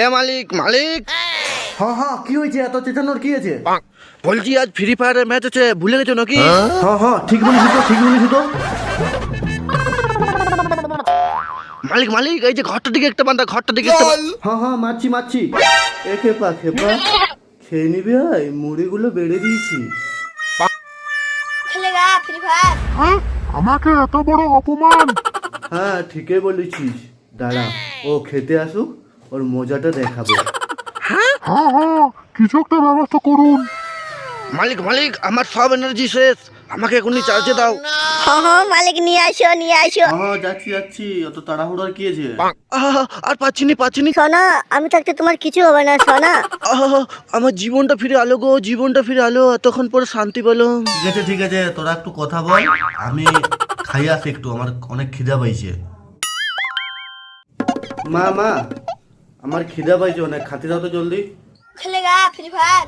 এ মালিক মালিক, হ্যাঁ হ্যাঁ, কি হয়েছে? এত চেঁচানোর কি আছে? বলছি আজ ফ্রি ফায়ারের ম্যাচ আছে, ভুলে গেছো নাকি? হ্যাঁ হ্যাঁ, ঠিক বলেছি তো, ঠিক বলেছি তো। মালিক মালিক, এই যে ঘরটার দিকে একটা বান্দা, ঘরটার দিকে একটা হ্যাঁ হ্যাঁ, মারছি মারছি। এ খেপা খেপা, খেয়ে নিবি? মুড়িগুলো বেড়ে দিয়েছি। খেলেগা ফ্রি ফায়ার। আমাকে এত বড় অপমান! হ্যাঁ ঠিকই বলেছিস, দাঁড়া ও খেতে আসুক, ওর মজাটা দেখাবো। হ্যাঁ হ্যাঁ, কিছু একটা ব্যবস্থা করুন। মালিক মালিক, আমার সব এনার্জি শেষ, আমাকে এখনই চার্জে দাও। হ্যাঁ মালিক, নিয়ে আসো নিয়ে আসো। হ্যাঁ যাচ্ছি যাচ্ছি, অত তাড়াহুড়োর কি আছে? আর পাচ্ছি নি। সোনা, আমি থাকতে তোমার কিছু হবে না সোনা। আমার জীবনটা ফিরে আলো গো, জীবনটা ফিরে আলো, এতক্ষণ পরে শান্তি পেলো। ঠিক আছে, তোরা একটু কথা বল, আমি খাই আসি একটু, আমার অনেক খিদা পাইছে। মা মা, আমার খিদা পাইছে অনেক, খাতে দাও তো জলদি। খেলেগা ফ্রি ফায়ার।